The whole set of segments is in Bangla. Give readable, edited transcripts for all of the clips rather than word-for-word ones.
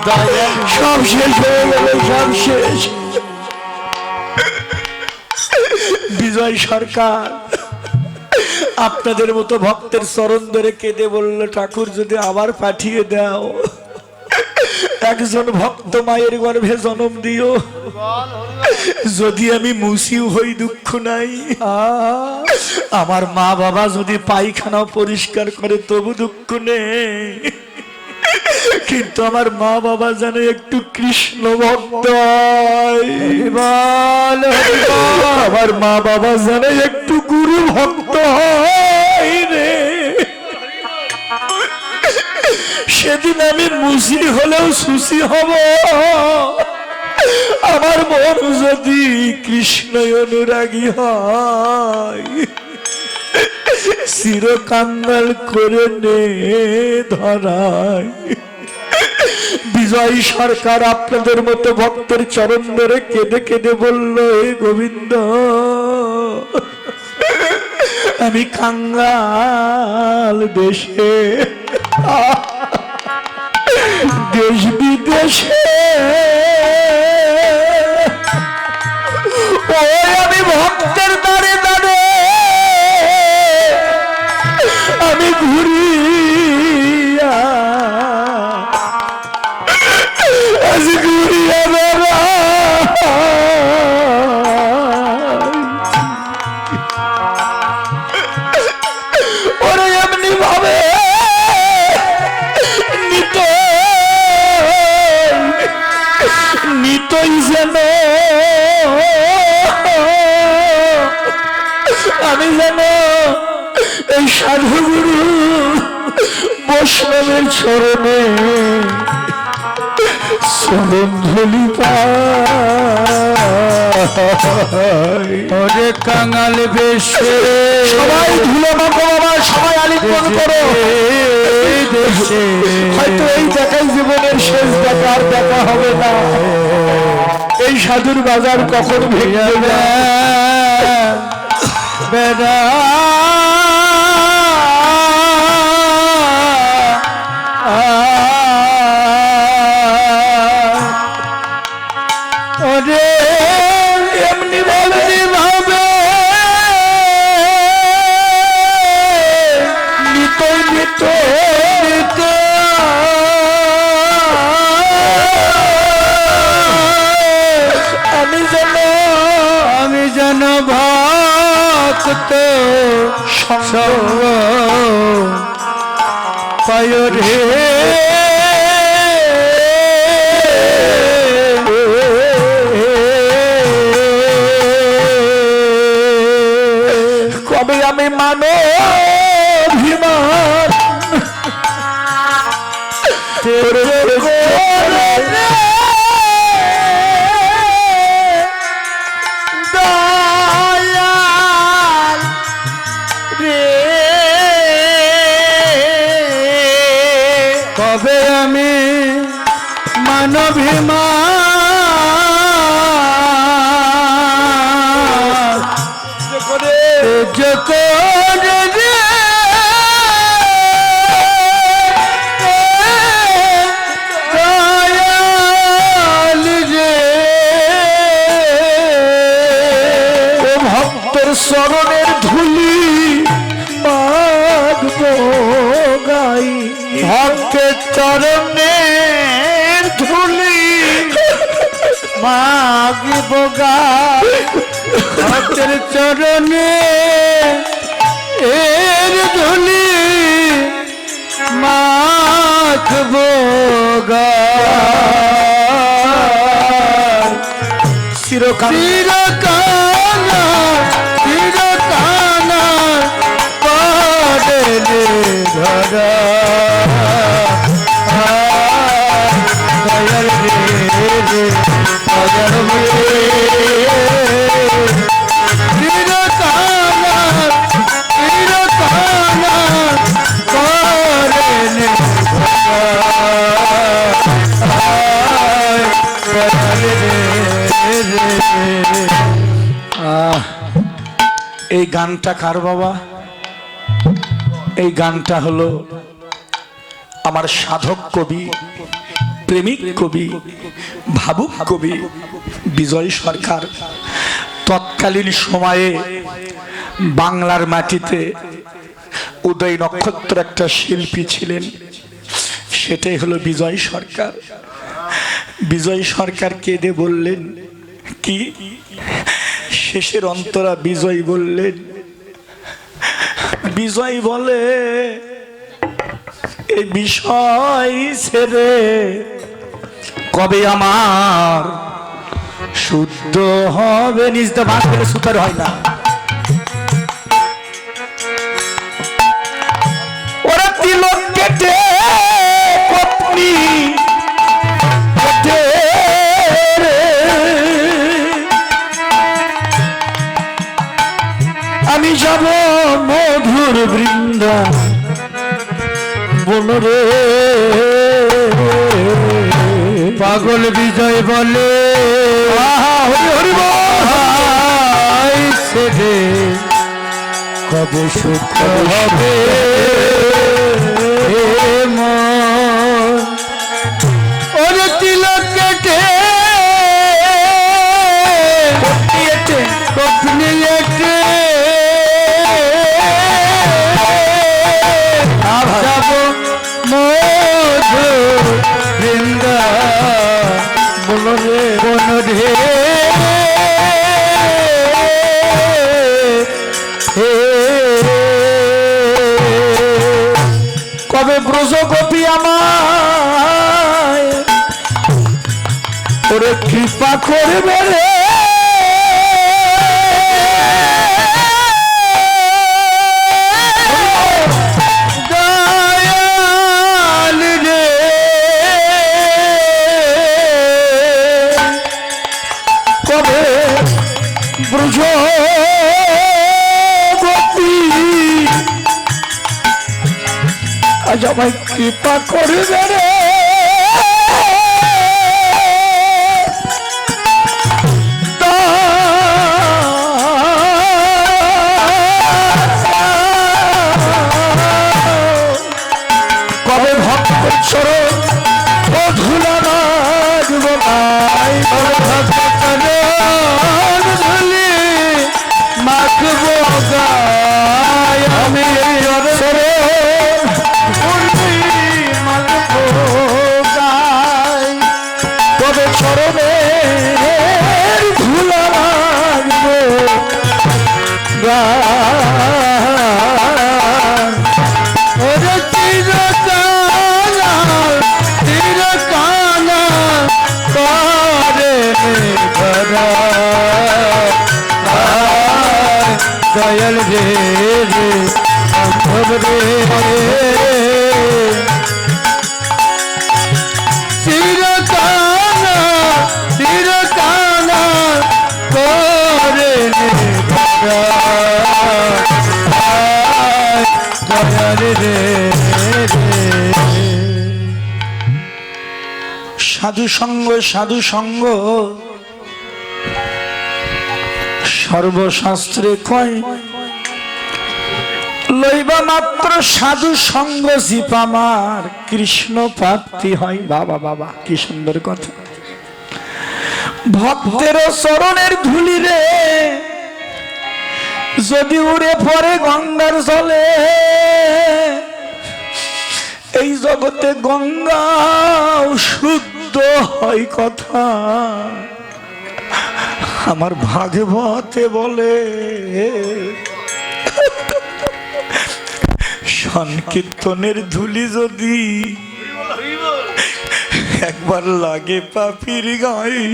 সব শেষ হয়ে গেল, সব শেষ। বিজয় সরকার আপনাদের মতো ভক্তের চরণ ধরে কেঁদে বলল, ঠাকুর যদি আবার পাঠিয়ে দাও, একজন ভক্ত মায়ের গর্ভে জন্ম দিও, যদি আমি মুসিও হই দুঃখ নাই, আমার মা বাবা যদি পায়খানা পরিষ্কার করে তবু দুঃখ নেই, কিন্তু আমার মা বাবা যেন একটু কৃষ্ণ ভক্ত হয়, আমার মা বাবা যেন একটু গুরু ভক্ত হয় রে। সেদিন আমি মুসি হলেও সুসি হব, আমার মন যদি কৃষ্ণ অনুরাগী হয়, চির কাঙ্গাল করে নে ধরায়। বিজয় সরকার আপনাদের মতো ভক্তের চরণ ধরে কেঁদে কেঁদে বলল, হে গোবিন্দ, আমি কাঙ্গাল দেশে, দেশ বিদেশে, ওই আমি ভক্তের দ্বারে দ্বারে আমি ঘুরি, আজ ঘুরিয়া ওরে এমনি ভাবে নিতই যেন আমি যেন এই সাধুগুরু বৈষ্ণবের চরণে চরণ ধুলি পাই। ওরে কাঙাল বেশে সবাই ধুলো মাখো বাবা, সবাই আলিঙ্গন করো। হয়তো এই দেখাই জীবনের শেষ দেখা, আর দেখা হবে না। এই সাধুর বাজার কখন ভেঙে বেড়া ওরে এমনি ভাবে ভাবে নিত নিত নিত আমি যেন ভক্ত সঙ্গ পায় রে। কবে আমি মানো অভিমান দয়াল রে, কবে আমি মানবিমান করে রে দয়াল রে। ও ভক্তের চরণের ধুলি মাগব গাই, ভক্তের চরণের ধুলি মাগব গাই, ভক্তের চরণে এর ধুলি মাগব গাই। চিরকাল চিরকানা চিরকানা পাদেলে ধরা দয়াল রে দয়াল রে। চিরকানা চিরকানা পাদেলে এই গানটা কার বাবা? এই গানটা হলো আমার সাধক কবি প্রেমিক কবি, ভাবুক কবি বিজয় সরকার তৎকালীন সময়ে বাংলার মাটিতে উদয় নক্ষত্র একটা শিল্পী ছিলেন, সেটাই হলো বিজয় সরকার। বিজয় সরকার কেঁদে বললেন কি, শেষের অন্তরা বিজয় বললেন, বিজয় বলে এই বিষয় ছেড়ে কবে আমার শুদ্ধ হবে। নিজটা ভাগ করে সুতার হয় না। ওরা তিলক কেটে পত্নী কেটে রে, আমি যাব মধুর বৃন্দা বনরে। পাগল বিজয় বলে হরি হরি ছেড়ে কবে সুখ হবে মন। ওরে তিলক কেটে পত্নী কেটে যাব মধু বৃন্দা বনরে বনরে। কবে ব্রজ গোপী আমায় ওরে কৃপা করবে রে, দয়াল রে কবে ব্রজ গোপী আজ আমায় কৃপা করবে রে। কবে ভক্ত চরণ ও ধুলা মাগব ভাই, কবে ভক্ত চরণ ধুলি মাখব গায় আমি চরণ ধুলি মাগব গায়। কবে চরণের ধুলা মাগব গায়। ওরে চিরকানা চিরকানা করে ধরা দয়াল রে রে অন্ধব রে চিরকানা চিরকানা করে ধরা দয়াল রে সাধু সঙ্গ সাধু সঙ্গ সর্বশাস্ত্রে কয়, লইবা মাত্র সাধু সঙ্গ জিপামার কৃষ্ণ প্রাপ্তি হয়। বাবা বাবা কি সুন্দর কথা। ভক্তের চরণের ধুলি রে যদি উড়ে পড়ে গঙ্গার জলে, এই জগতে গঙ্গাও শুদ্ধ হয় কথা আমার ভাগবতে বলে। সংকীর্তনের ধুলি যদি একবার লাগে পাপির গায়ে,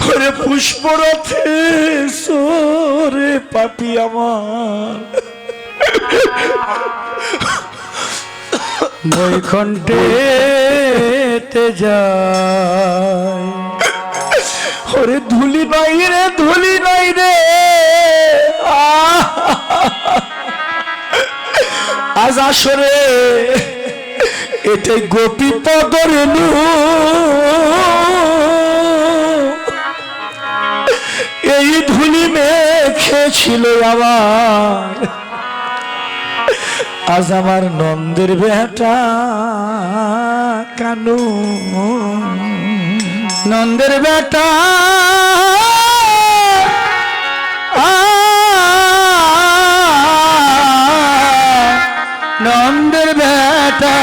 ওরে পুষ্পরথে সোরে পাপি আমার বৈকুণ্ঠে যায়। ওরে ধুলি নাই রে ধুলি নাই রে, আজ আসরে এটাই গোপী পদর নু, এই ধুলি মেখেছিল আমার আজ আমার নন্দের বেটা কানু, নন্দের বেটা নন্দের বেটা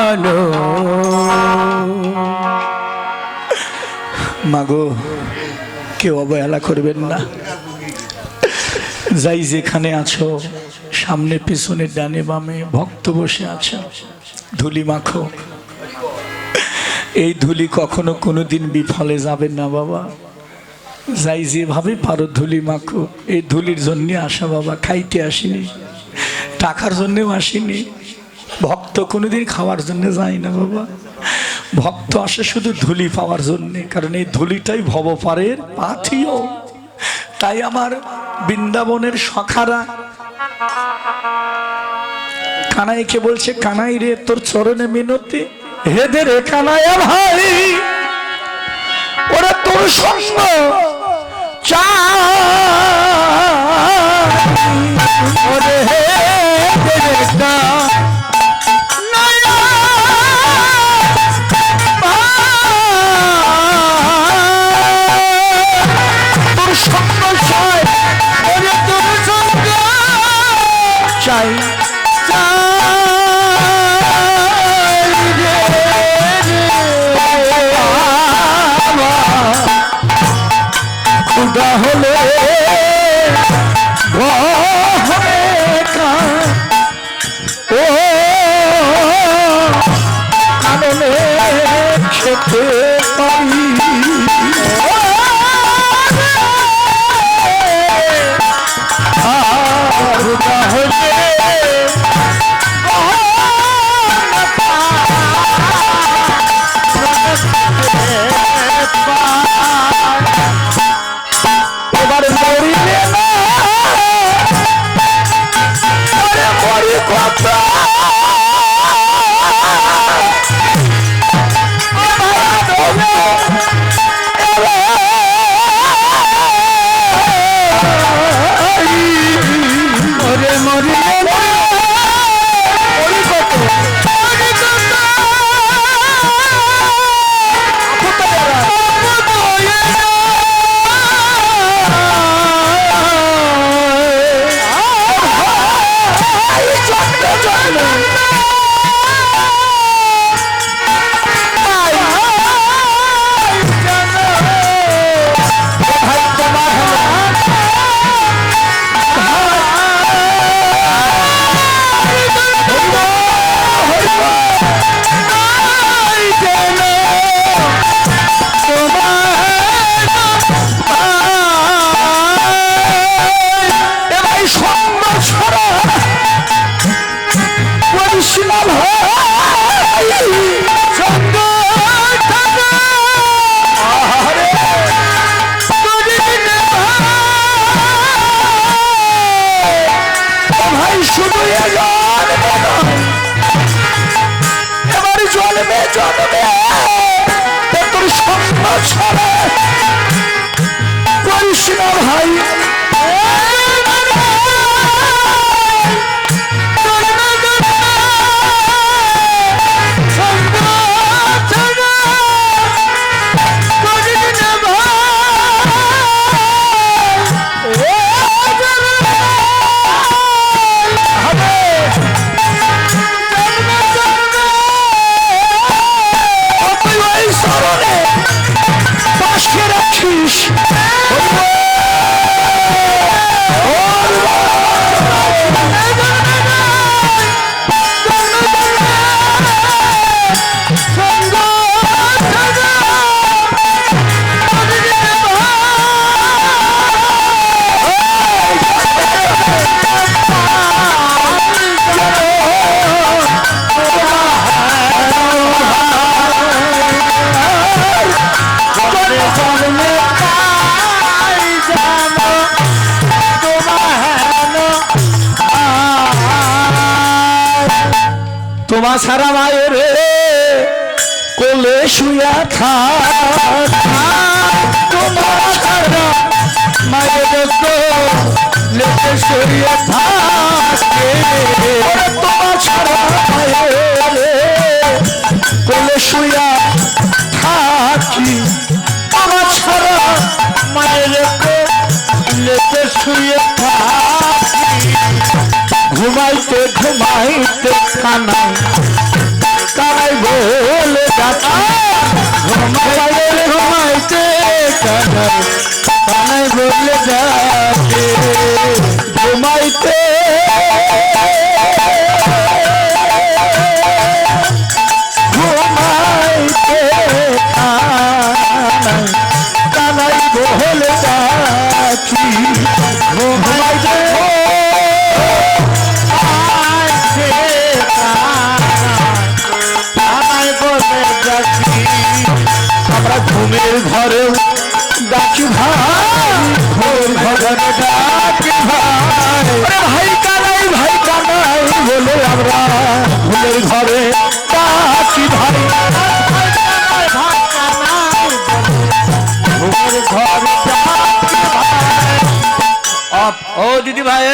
কানু। মাগো কেউ অবহেলা করবেন না, যাই যেখানে আছো সামনে পিছনে ডানে বামে ভক্ত বসে আছো, ধুলি মাখো। এই ধুলি কখনো কোনোদিন বিফলে যাবে না বাবা, যাই যেভাবে পারো ধুলি মাখো। এই ধুলির জন্য আসা বাবা, খাইতে আসিনি, টাকার জন্যেও আসিনি। ভক্ত কোনোদিন খাওয়ার জন্য যায় না বাবা, ভক্ত আসে শুধু ধুলি পাওয়ার জন্যে, কারণ এই ধুলিটাই ভবপারের পাথিও। তাই আমার বৃন্দাবনের সখারা কানাইকে বলছে, কানাই রে তোর চরণে মিনতি, হেদে রে কানাইয়া ভাই, ওরা তোর সঙ্গ ওরে হে বেটা তোর সঙ্গ চাই, ওরে তোর সঙ্গ চাই খুদা হলে ও কাননে খেতে পারি। খুদা হলে এবার মরিলে না, মরি কত ওরে মরিলে না, মরি কত এবার জন্মে জন্মে তোর সঙ্গ ছড়ে করিস না ভাই। তোমা সারা মায়ের কোলে শুয়া থাক, তোমা সারা মায়ের কোলে ঘুমাইতে ঘুমাইতে কানাই কানাই বলে ডাকে ঘুমাইতে ঘুমাইতে কানাই কানাই বলে ডাকে ঘুমাইতে ঘুমাইতে কানাই কানাই বলে ডাকি ঘুমাইতে আমরা ঘুমের ঘরে ডাকি ভাই ঘুমের ঘরে ডাকি ভাই ভাই কানাই বলে আমরা ঘুমের ঘরে ডাকি ভাই ঘুমের ঘরে ডাকি ভাই। ও দিদি ভাই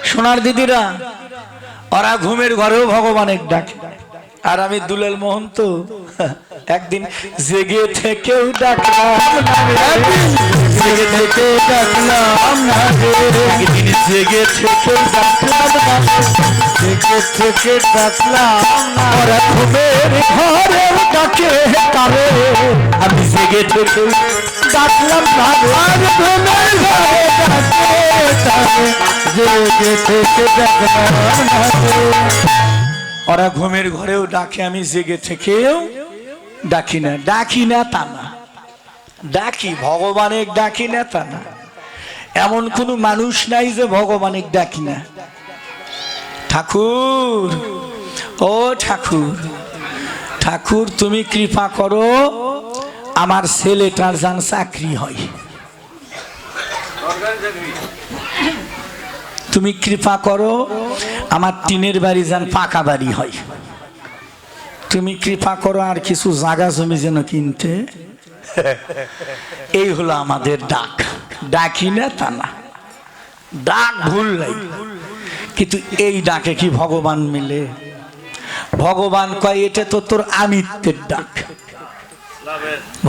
সোনার দিদিরা ওরা ঘুমের ঘরেও ভগবানের ডাকে আর আমি দুলাল মোহন্ত একদিন জেগে থেকেও ডাকলাম জেগে থেকে ডাকলাম একদিন জেগে থেকেও ডাকলাম জেগে থেকে ডাকলাম ওরা ঘুমের ঘরেও ডাকে কারে আমি জেগে থেকেও ডাকলাম আর ঘুমের ঘরে ডাকে জেগে থেকে ডাকলাম ওরা ঘুমের ঘরেও ডাকে আমি জেগে থেকেও ডাকি না তা না ডাকি ভগবানের ডাকি না তা না এমন কোনো মানুষ নাই যে ভগবানের ডাকি না ঠাকুর ও ঠাকুর ঠাকুর তুমি কৃপা করো আমার ছেলেটার যেন চাকরি হয় তুমি কৃপা করো আমার টিনের বাড়ি যেন পাকা বাড়ি হয় তুমি কৃপা করো আর কিছু জায়গা জমি যেন কিনতে এই হলো আমাদের ডাক ডাকি না তা না ডাক ভুল নাই কিন্তু এই ডাকে কি ভগবান মিলে ভগবান কয় এটা তো তোর আমিত্বের ডাক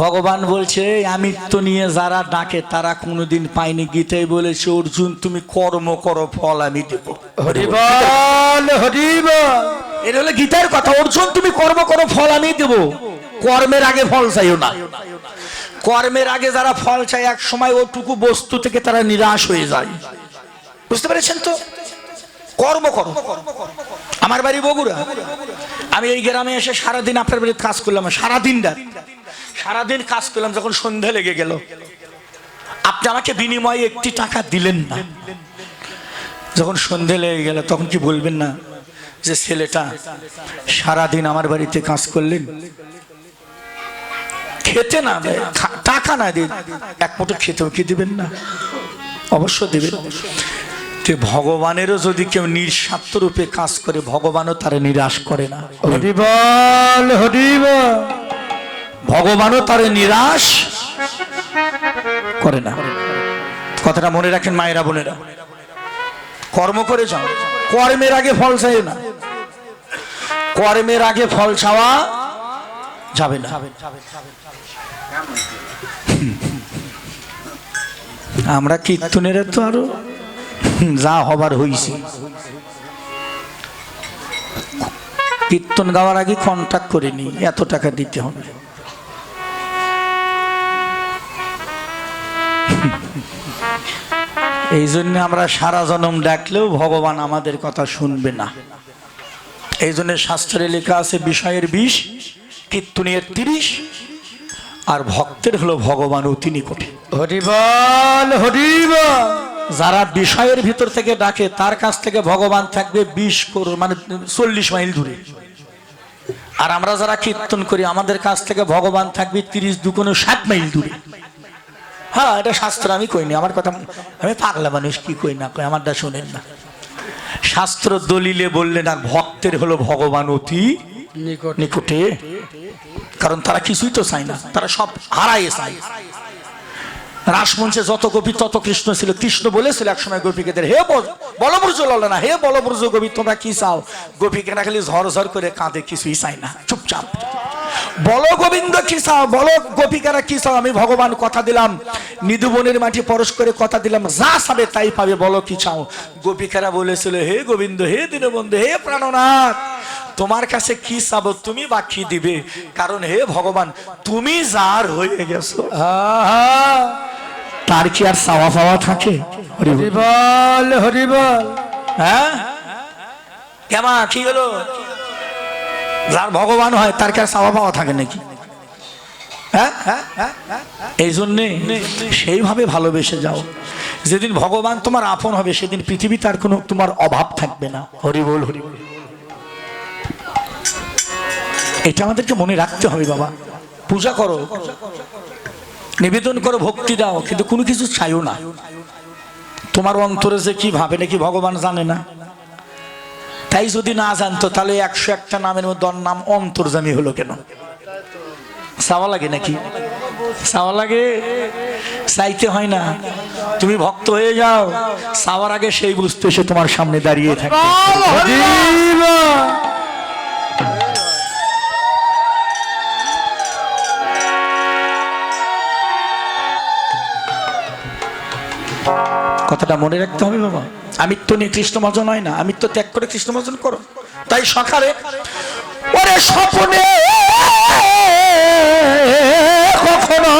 ভগবান বলছে আমিত্ব নিয়ে যারা ডাকে তারা কোনোদিন পায়নি গীতায় বলেছে অর্জুন তুমি কর্ম করো ফল আমি দেব হরিবল হরিবল এটা হলো গীতার কথা অর্জুন তুমি কর্ম করো ফল আমি দেব কর্মের আগে ফল চাইও না কর্মের আগে যারা ফল চায় এক সময় ওটুকু বস্তু থেকে তারা নিরাশ হয়ে যায় বুঝতে পেরেছেন তো কর্ম করো আমার বাড়ি বগুড়া আমি এই গ্রামে এসে সারাদিন আপনার বাড়িতে কাজ করলাম সারাদিন কাজ করলাম যখন সন্ধ্যা লেগে গেল আপনি আমাকে বিনিময়ে একটি টাকা দিলেন না যখন সন্ধ্যা লেগে গেল তখন কি বলবেন না যে ছেলেটা সারাদিন আমার বাড়িতে কাজ করলেন খেতে না টাকা না দিয়ে এক মুঠো খেতেও কি দিবেন না অবশ্য দিবেন ভগবানেরও যদি কেউ নিঃস্বার্থ রূপে কাজ করে ভগবানও তারে নিরাশ করে না হরিবল হরিবল ভগবানও তারে নিরাশ করে না কথাটা মনে রাখেন মায়েরা বোনেরা কর্ম করে যাও কর্মের আগে ফল চাই না কর্মের আগে ফল চাওয়া যাবে না আমরা কীর্তনেরা তো আরো যা হবার হইছে কীর্তন গাওয়ার আগে কন্ট্যাক্ট করে নি এত টাকা দিতে হবে এই জন্য আমরা সারা জনম ডাকলেও ভগবান আমাদের কথা শুনবে না এই জন্য শাস্ত্রে লেখা আছে বিষয়ের 20 কীর্তনের 30 আর ভক্তের হলো ভগবান অতি নিকটে হরিবল হরিবল যারা বিষয়ের ভিতর থেকে ডাকে তার কাছ থেকে ভগবান থাকবে 20 করোড় মানে 40 মাইল দূরে আর আমরা যারা কীর্তন করি আমাদের কাছ থেকে ভগবান থাকবে 30 দুগুণ 60 মাইল দূরে হ্যাঁ এটা শাস্ত্র আমি কইনি আমার কথা আমি পাগলা মানুষ কি কই না কই আমারটা শুনেন না শাস্ত্র দলিলে বললেন আর ভক্তের হলো ভগবান অতি নিকটে কারণ তারা কিছুই তো চায় না তারা সব হারায় চায় রাসমঞ্চে যত গোপী তত কৃষ্ণ ছিল কৃষ্ণ বলেছিল একসময় গোপীকেদের হে বলব্রজ ললনা হে বলব্রজ গোপী তোমরা কি চাও গোপীকেরা খালি ঝর ঝর করে কাঁদে কিছুই চায় না চুপচাপ বলো গোবিন্দ কি চাও, বলো গোপিকারা কি চাও। আমি ভগবান কথা দিলাম, নিধুবনের মাটি পরশ করে কথা দিলাম, যা চাবে তাই পাবে, বলো কি চাও। গোপিকারা বলেছিল, হে গোবিন্দ, হে দীনবন্ধু, হে প্রাণনাথ, তোমার কাছে কি চাবো, তুমি বা কি দিবে, কারণ হে ভগবান তুমি যার হয়ে গেছো, তার কি আর চাওয়া পাওয়া থাকে? হরি বল। হরিবল হরিবল। হ্যাঁ কেমা কি হলো? যার ভগবান হয় তার কি আর চাওয়া পাওয়া থাকে নাকি? হ্যাঁ, এই জন্যে সেইভাবে ভালোবেসে যাও, যেদিন ভগবান তোমার আপন হবে সেদিন পৃথিবীতে আর কোনো তোমার অভাব থাকবে না। হরি বল হরি বল। এটা আমাদেরকে মনে রাখতে হবে বাবা। পূজা করো, নিবেদন করো, ভক্তি দাও, কিন্তু কোনো কিছু চাইও না। তোমার অন্তরে যে কি ভাবে নাকি ভগবান জানে না। তাই যদি না জানতো তাহলে 101টা নামের মধ্যে নাম অন্তর্যামী হলো কেন? চাওয়া লাগে নাকি? চাওয়া লাগে? চাইতে হয় না, তুমি ভক্ত হয়ে যাও, চাওয়ার আগে সেই বুঝতে সে তোমার সামনে দাঁড়িয়ে থাকে। কথাটা মনে রাখতে হবে বাবা। আমিত্ব নিয়ে কৃষ্ণ ভজন হয় না, আমিত্ব ত্যাগ করে কৃষ্ণ ভজন করো। তাই সকালে ওরে স্বপ্নে কখনো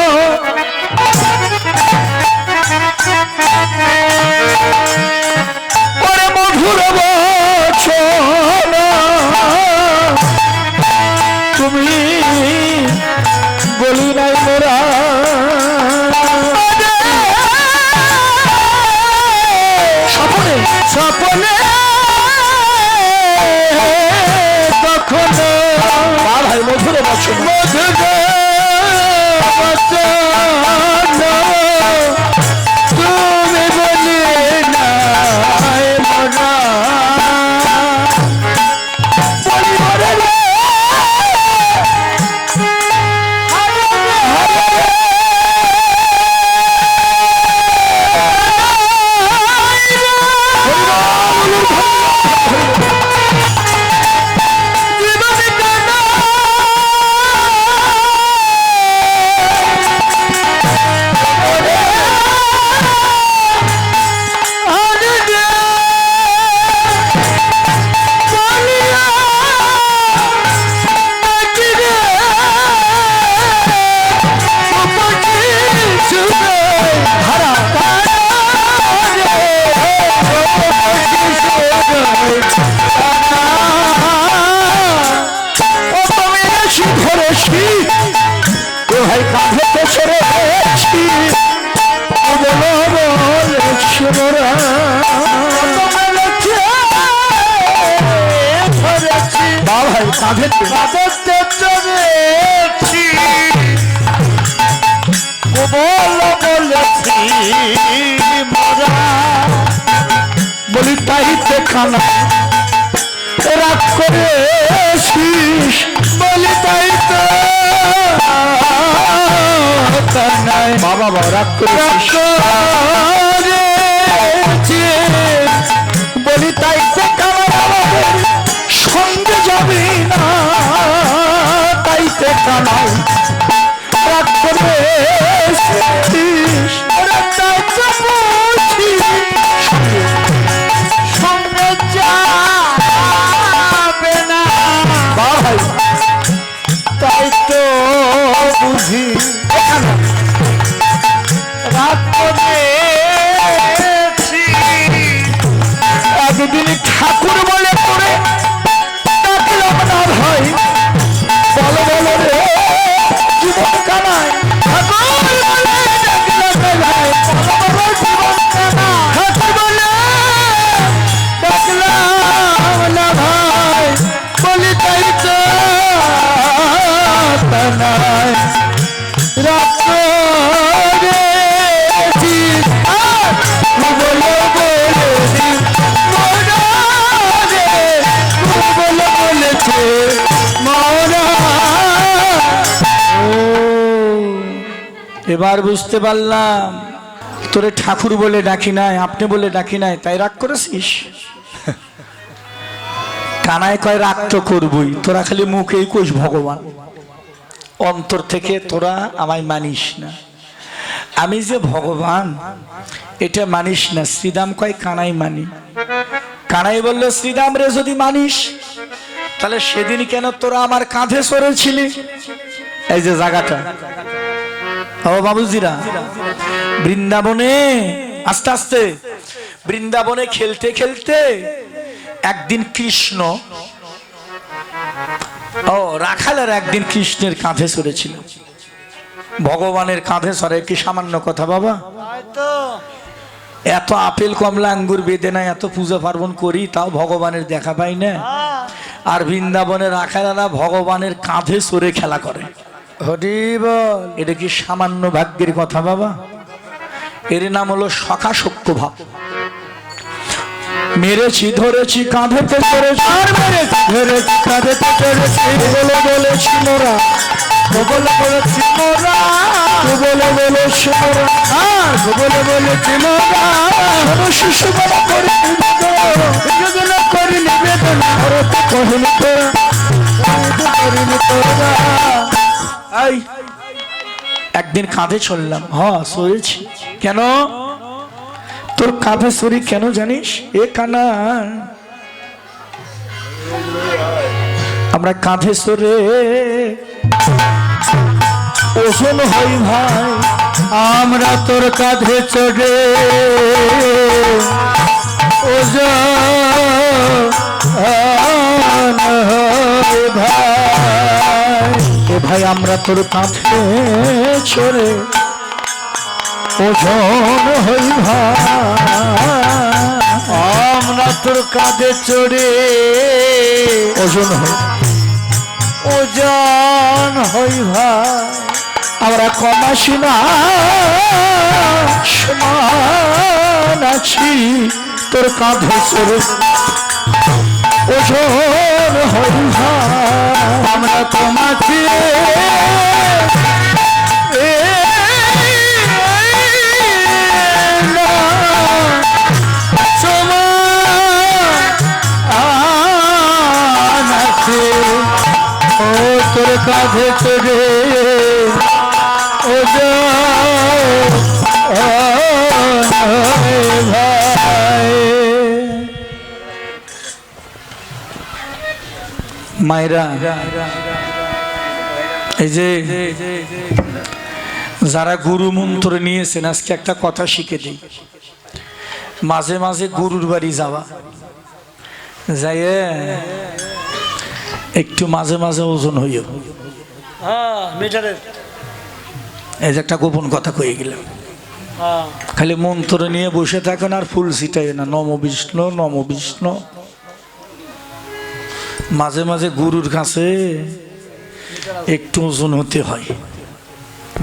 ওরে মধুর বচন তুমি বলি নাই মোরা, স্বপ্নে কখনো ভাই মধুর বচন, মধুর বচন তুমি বলি নাই মোরা, বলি মোরে রে বলি তাই দেখানা রাগ করে শীষ, বলি তাই তো বাবা বাবা রাগ করে বলি তাই সঙ্গে যাবি না, তাইতে কানাই রাগ করে সঙ্গে যাবে না ভাই, তাই তো বুঝি রাগ করেছি। একদিন ঠাকুর বলে করে ডাকলাম না ভাই, বলো বলো রে জীবন কানায়, ঠাকুর বলে ডাকলাম না ভাই, বলো বলো জীবন কানায়, ঠাকুর বলে ডাকলাম না ভাই, বলি তাই তো কানায় রাগ করেছি। বলো বলেছি বলো বলেছে মরা। এবার বুঝতে পারলাম তোরে ঠাকুর বলে ডাকি নাই, আপনি বলে ডাকি নাই, তাই রাগ করেছিস। কানায় কয় রাগ তো করবই, তোরা খালি মুখেই কোষ ভগবান, অন্তর থেকে তোরা আমায় মানিস না, আমি যে ভগবান এটা মানিস না। শ্রীরাম কয় কানাই মানি। কানাই বলল শ্রীরাম রে যদি মানিস তাহলে সেদিন কেন তোরা আমার কাঁধে সরেছিলি? এই যে জায়গাটা ও বাবুজিরা, বৃন্দাবনে আস্তে আস্তে বৃন্দাবনে খেলতে খেলতে একদিন কৃষ্ণ রাখালের একদিন কৃষ্ণের কাঁধে চড়েছিল। ভগবানের কাঁধে সরে কি সামান্য কথা বাবা? এত আপেল কমলা আঙ্গুর বেদে না, এত পূজা পার্বণ করি তাও ভগবানের দেখা পাই না। আর বৃন্দাবনের রাখালেরা ভগবানের কাঁধে চড়ে খেলা করে। এটা কি সামান্য ভাগ্যের কথা বাবা? এর নাম হলো সখাসক্য ভাব। মেরেছি ধরেছি কাঁধেতে চড়েছি, আর মেরেছি ধরেছি কাঁধেতে চড়েছি, বলে বলেছি মোরা, বলে বলেছি মোরা, বলে বলেছি মোরা, আর বলে বলেছি মোরা, শিশু বলা করি নিবেদন, করি নিবেদন, হরতে কহিনি তোরা, করিনি তোরা। এই একদিন কাঁধে চললাম, চড়েছি। কেন তোর কাঁধে চড়ি কেন জানিস? এ কানা, আমরা কাঁধে চড়ে ওজন হই ভাই, আমরা তোর কাঁধে চড়ে ওজন হই ভাই। এ ভাই আমরা তোর কাঁধে চড়ে ওজন হই ভাই, আমরা তোর কাঁধে চড়ে ওজন হই, ওজন হই ভাই। আমরা কমাসি না সমান আছি তোর কাঁধে চড়ে ওজন হই ভাই, আমরা কমাসি তোর কাঁধে চড়ে মায়েরা। এই যে যারা গুরু মন্ত্র নিয়েছেন, আজকে একটা কথা শিখে দিই। মাঝে মাঝে গুরুর বাড়ি যাওয়া, যাই একটু মাঝে মাঝে ওজন হইও। এই যে একটা গোপন কথা কয়ে গেলাম, খালি মন্ত্র নিয়ে বসে থাকেন আর ফুল ছিটাই না, নম বিষ্ণু নম বিষ্ণু। মাঝে মাঝে গুরুর কাছে একটু ওজন হতে হয়।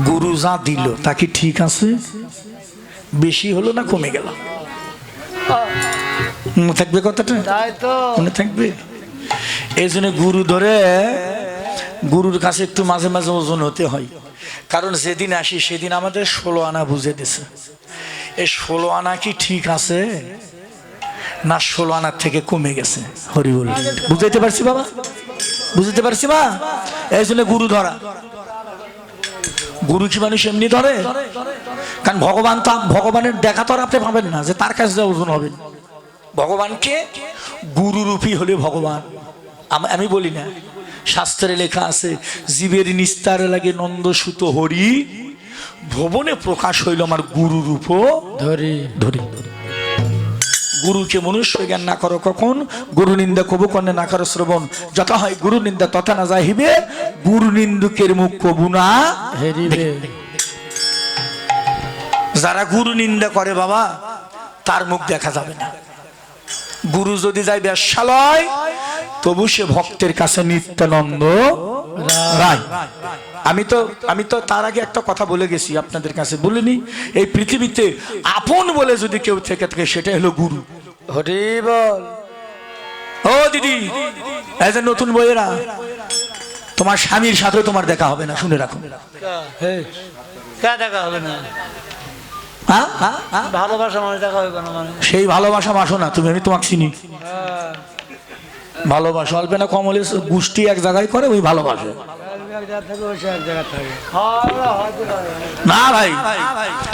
গুরু যা দিল তা কি ঠিক আছে? বেশি হলো না কমে গেল? মনে থাকবে কথাটা? মনে থাকবে? এই জন্য গুরু ধরে গুরুর কাছে একটু মাঝে মাঝে ওজন হতে হয়। কারণ যেদিন আসি সেদিন আমাদের 16 আনা বুঝে দিছে। এই 16 আনা কি ঠিক আছে না 16 আনার থেকে কমে গেছে? হরি বল। বুঝাইতে পারছি বাবা? বুঝতে পারছি বা? এই জন্য গুরু ধরা। গুরু কি মানুষ এমনি ধরে? কারণ ভগবান তো, ভগবানের দেখা তো আর আপনি পাবেন না যে তার কাছে ওজন হবে। ভগবানকে গুরুরূপী হলে ভগবান। আমি বলি না, শাস্ত্রে লেখা আছে জীবের নিস্তার লাগে নন্দসুত হরি, ভুবনে প্রকাশ হইল আমার গুরু রূপ ধরি ধরি। গুরুকে মনুষ্য জ্ঞান না করো কখন, গুরু নিন্দা কবু কর্ণে না করো শ্রবণ, যথা হয় গুরু নিন্দা তথা না যাহিবে, গুরু নিন্দুকের মুখ কবু না হেরিবে। যারা গুরু নিন্দা করে বাবা, তার মুখ দেখা যাবে না। গুরু যদি যায় বেশ্যালয়, তবু সে ভক্তের কাছে নিত্যানন্দ রায়। আমি তো তার আগে একটা কথা বলে গেছি আপনাদের কাছে, বলিনি? এই পৃথিবীতে আপন বলে যদি কেউ থেকে থাকে সেটা হলো গুরু। হরি বল। ও দিদি, এই যে নতুন বইয়েরা, তোমার স্বামীর সাথে তোমার দেখা হবে না, শুনে রাখো। দেখা হবে না? ভালোবাসা মানে দেখা হবে না? সেই ভালোবাসা বাসো না তুমি, আমি তোমাকে চিনি। ভালোবাসা অল্প না কম হলে গোষ্ঠী এক জায়গায় করে, ওই ভালোবাসা। না ভাই,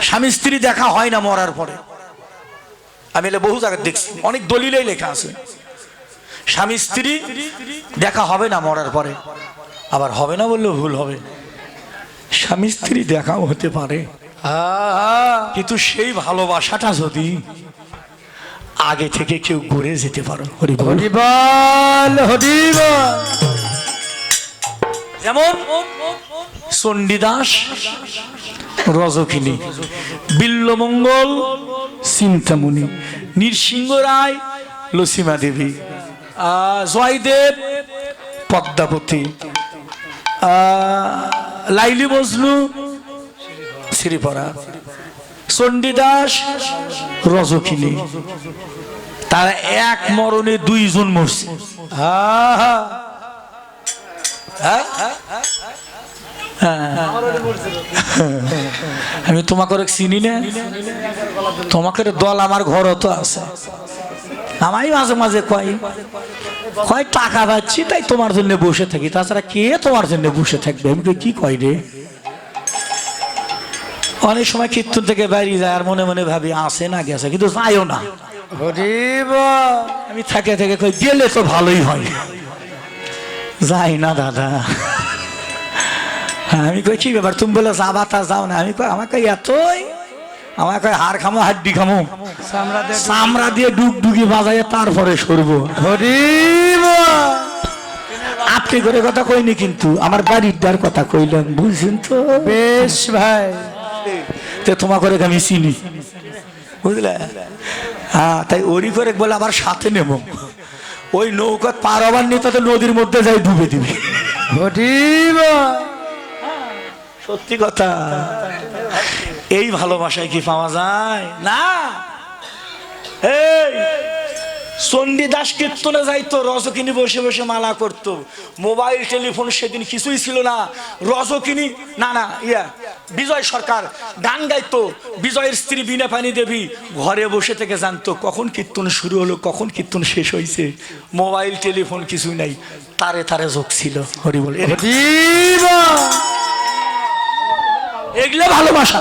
স্বামী স্ত্রী দেখা হয় না মরার পরে। আমি বহু জায়গায় দেখছি, অনেক দলিলেই লেখা আছে স্বামী স্ত্রী দেখা হবে না মরার পরে। আবার হবে না বললেও ভুল হবে, স্বামী স্ত্রী দেখাও হতে পারে, কিন্তু সেই ভালোবাসাটা যদি আগে থেকে কেউ ঘুরে যেতে পারো। হরিবল হরিবল হরিবল। যেমন চণ্ডীদাস রজকিনী, বিল্লমঙ্গল চিন্তামণি, নৃসিংহ রায় লসিমা দেবী, জয়দেব পদ্মাবতী, লাইলি মজনু শ্রীপরা, চণ্ডীদাস রজকিনী, তারা এক মরণে দুইজন মরছে। আমি তোমাকে চিনি না, তোমাকে দল আমার ঘরও তো আছে। আমি মাঝে মাঝে কয় টাকা পাচ্ছি তাই তোমার জন্য বসে থাকি, তাছাড়া কে তোমার জন্য বসে থাকবে? আমি কি কয় রে, অনেক সময় কীর্তন থেকে বেরিয়ে যায় আর মনে মনে ভাবি আসে না গেছে, কিন্তু যাইও না। আমি থাকে থেকে কই গেলে তো ভালোই হয়, যাই না দাদা। আমি কই কি ব্যাপার, তুমি বলে যাবা তা যাও না? আমি কই আমাকে এতই, আমাকে হাড় খামো হাড্ডি খামো, চামড়া দিয়ে ডুগডুগি বাজাইয়ে তারপরে সরবো। আপনি করে কথা কইনি, কিন্তু আমার বাড়ির কথা কইলাম, বুঝছেন তো? বেশ ভাই, তোমা করে আমি চিনি, বুঝলে? হ্যাঁ, তাই ওরি করে বলে আবার সাথে নেব, ওই নৌকা পার হবার নিয়ে তাতে নদীর মধ্যে যাই ডুবে দিবি। সত্যি কথা, এই ভালোবাসায় কি পাওয়া যায় না? এই চণ্ডীদাস কীর্তনে যাইতো, রজকিনী বসে বসে মালা করতো, মোবাইল টেলিফোন সেদিন কিছুই ছিল না। রজকিনী না বিজয় সরকার গান গাইতো, বিজয়ের স্ত্রী বিনা পানি দেবী ঘরে বসে থেকে জানতো কখন কীর্তন শুরু হলো, কখন কীর্তন শেষ হয়েছে। মোবাইল টেলিফোন কিছুই নাই, তারে তারে যোগ ছিল। হরিবল, এগুলো ভালোবাসা,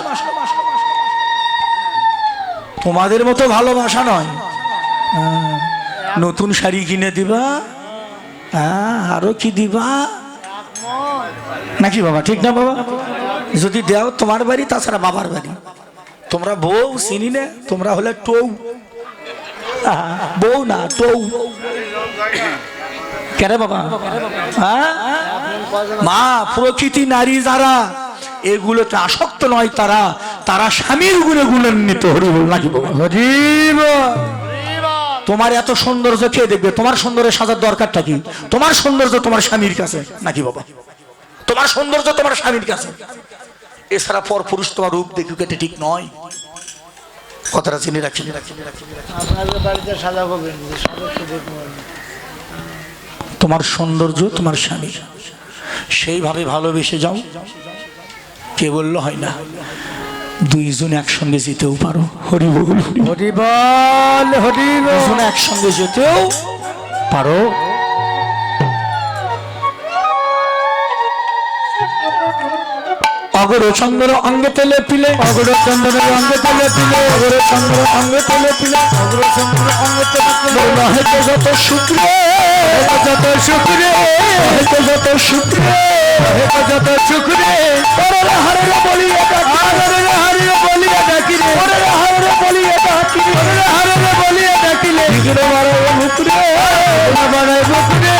তোমাদের মতো ভালোবাসা নয়। নতুন শাড়ি কিনে দিবা, আরো কি দিবা নাকি বাবা? ঠিক না বাবা? যদি দেও তোমার বাড়ি, তাছাড়া বাবার বাড়ি। তোমরা বউ চিনি না, তোমরা হলে টৌ, বউ না টৌ। কেন বাবা? মা প্রকৃতি নারী যারা এগুলোতে আসক্ত নয়, তারা তারা স্বামীর গুণে গুণান্বিত। হরিবল নাকি বাবা? হরিবল। তোমার এত সৌন্দর্য কে দেখবে? তোমার সৌন্দর্য সাজার দরকারটা কি? তোমার সৌন্দর্য তোমার স্বামীর কাছে নাকি বাবা? তোমার সৌন্দর্য তোমার স্বামীর কাছে, এছাড়া পর পুরুষ তোমার রূপ দেখুক, এটা ঠিক নয়। কথাটা চিনে রাখি। তোমার সৌন্দর্য তোমার স্বামী, সেইভাবে ভালোবেসে যাও। কে বললো হয় না? দুইজন একসঙ্গে যেতেও পারো। হরিবল হরিবল হরিবল। দুজন একসঙ্গে যেতেও পারো। অগর চন্দ্র অঙ্গে তেলে পিলে, অগর চন্দ্র অঙ্গে তেলে পিলে, অগর চন্দ্র অঙ্গে তেলে পিলে, অগর চন্দ্র অঙ্গে তেলে পিলে। হয়তো যত শুক্রে, যত শুক্রে, হয়তো যত শুক্রে, হয়তো যত শুক্রে, ওরে হারে বলিয়া ডাকি, ওরে হারে বলিয়া ডাকি, ওরে হারে বলিয়া ডাকি, ওরে হারে বলিয়া ডাকিলে বিঘ্ন মারে মুকুরে, মারে মুকুরে।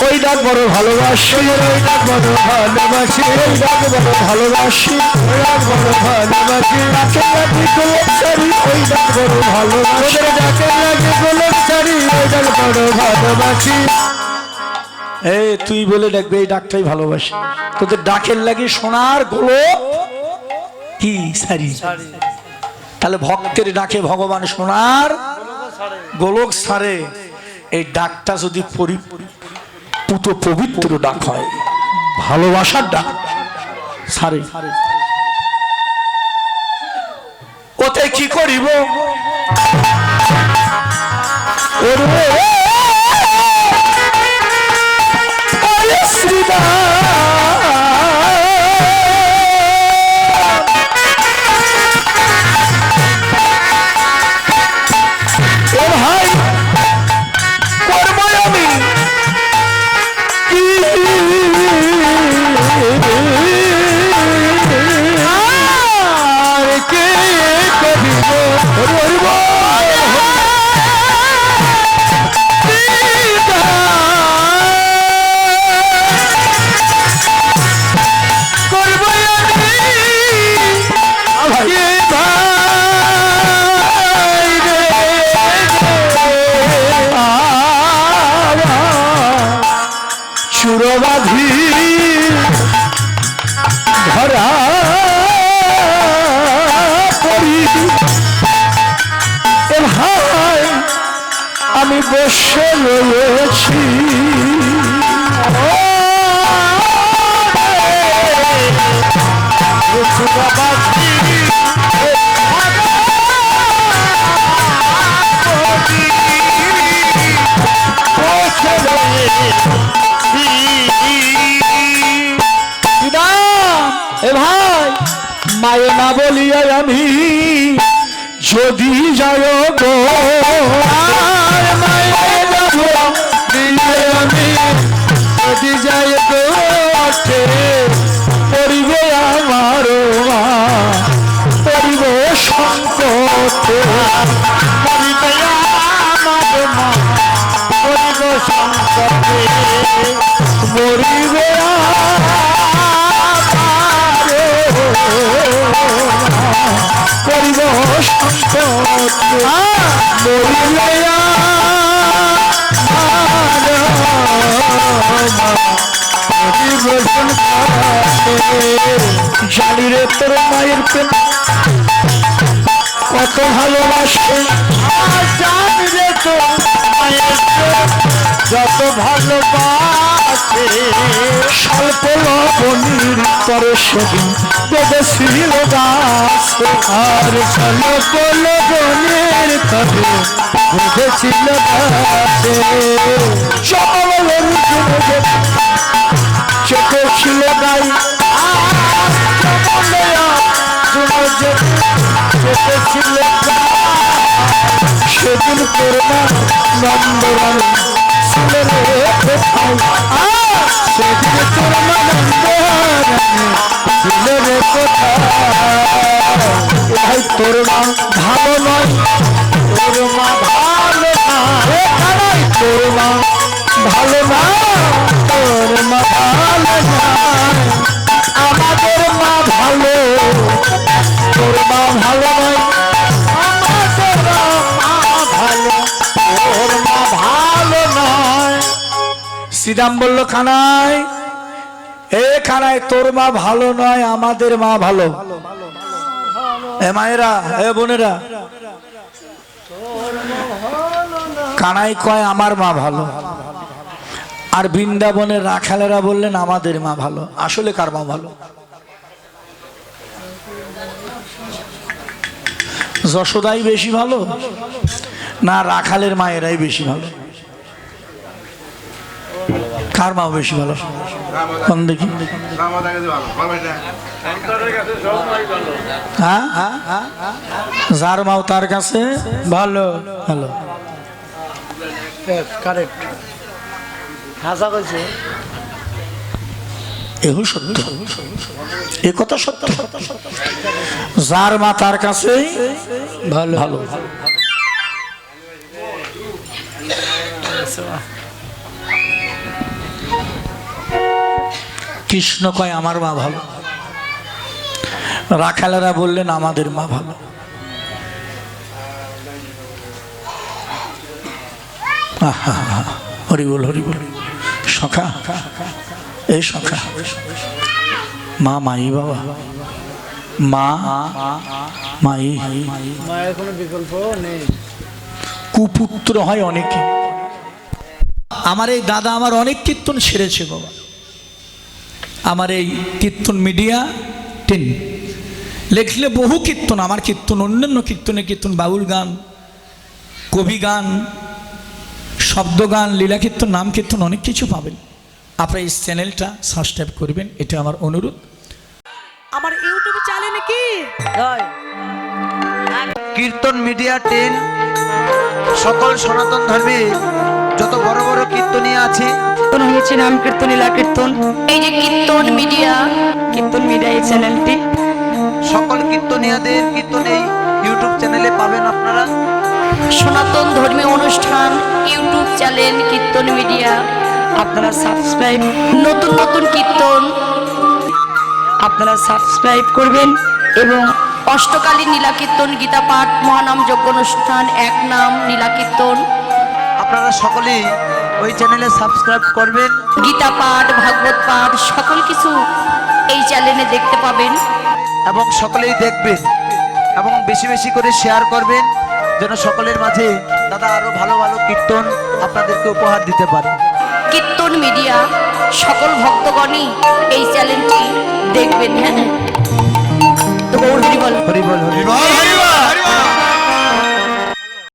ওই ডাক বড় ভালোবাসি, ওই ডাক বড় ভালোবাসি, ওই ডাক বড় ভালোবাসি, ওই ডাক বড় ভালোবাসি। ডাকে লাগি গোলক সারি, ওই ডাক বড় ভালোবাসি, ডাকে লাগি গোলক সারি, ওই ডাক বড় ভালোবাসি। এই তুই বলে ডাকবে, এই ডাকটাই ভালোবাসি। তোদের ডাকের লাগি সোনার গোলক কি সারি। তাহলে ভক্তের ডাকে ভগবান সোনার গোলক সারে। এই ডাকটা যদি পুত পবিত্র ডাক হয়, ভালোবাসার ডাক সারে, ওতে কি করিব? শ্রীদাস আমি বসে রয়েছি এ ভাই মায়ে না বলিয়া আমি যদি যায় গো আর মায়ে না বলিয়া আমি যদি যায় গো পরিবে আমার পরিব সংকটে পরিবে আমার মা পরিব সংকটে মরিবে পরিব সংকটে মরিবে জানি রে তোর মায়ের প্রেম কত ভালোবাসে জানি রে তোর মায়ের প্রেম যত ভালোবাসে স্বল্প লবণীর পরে সেদিন বেঁধেছিল গাছে আর স্বল্প লবণীর পরে বেঁধেছিল গাছে চল চেপে ছিল গাই সেদিন করোনা নন্দরানী ছিল রে কোথায় সেদিন করোনা নন্দরানী ছিল রে কোথায় ভাই তোর মা ভালো নয় তোর মা ভালো না তোর মা ভালো না তোর মা ভালো না আমাদের মা ভালো তোর মা ভালো নয় আমাদের মা ভালো তোর মা ভালো নয় শ্রীরাম বলল খানাই এ খানাই তোর মা ভালো নয় আমাদের মা ভালো এ মায়েরা এ বোনেরা কানাই কয় আমার মা ভালো আর বৃন্দাবনের রাখালেরা বললেন আমাদের মা ভালো আসলে কার মা ভালো যশোদাই বেশি ভালো না রাখালের মায়েরাই বেশি ভালো কার মা বেশি ভালো কোন দেখি হ্যাঁ যার মাও তার কাছে ভালো ভালো কারেক্ট হাসা কইছে এও সত্য এ কথা সত্য যার মা তার কাছে ভালো ভালো কৃষ্ণ কয় আমার মা ভালো রাখালেরা বললেন আমাদের মা ভালো হরি বল হরি বল সখা এই সখা মা মাই বাবা মা মাই মায়ের কোনো বিকল্প নেই কুপুত্র হয় অনেকে আমার এই দাদা আমার অনেক কীর্তন সেরেছে বাবা আমার এই কীর্তন মিডিয়া 10 লেখলে বহু কীর্তন আমার কীর্তন অন্যান্য কীর্তনে কীর্তন বাউল গান কবি গান শব্দ গান লীলা কীর্তন নাম কীর্তন অনেক কিছু পাবেন আপনারা এই চ্যানেলটা সাবস্ক্রাইব করবেন এটা আমার অনুরোধ আমার ইউটিউব চ্যানেলে কি কীর্তন মিডিয়া 10 সকল সনাতন ধর্মে যত বড় বড় কীর্তনীয় আছে হয়েছে নাম কীর্তন লীলা কীর্তন এই যে কীর্তন মিডিয়া এই চ্যানেলটি সকল কীর্তনীয়দের কীর্তন এই ইউটিউব চ্যানেলে পাবেন আপনারা সনাতন ধর্মীয় অনুষ্ঠান ইউটিউব চ্যানেল কীর্তন মিডিয়া আপনারা সাবস্ক্রাইব নতুন নতুন কীর্তন আপনারা সাবস্ক্রাইব করবেন এবং অষ্টকালীন নীলা কীর্তন গীতা পাঠ মহানাম যজ্ঞ অনুষ্ঠান এক নাম নীলা কীর্তন আপনারা সকলেই ওই চ্যানেলে সাবস্ক্রাইব করবেন গীতা পাঠ ভাগবত পাঠ সকল কিছু এই চ্যানেলে দেখতে পাবেন এবং সকলেই দেখবেন এবং বেশি বেশি করে শেয়ার করবেন যেন সকলের মাঝে দাদা আরো ভালো ভালো কীর্তন আপনাদেরকে উপহার দিতে পারে। কীর্তন মিডিয়া সকল ভক্তগণই এই চ্যানেলটি দেখবেন। হ্যাঁ,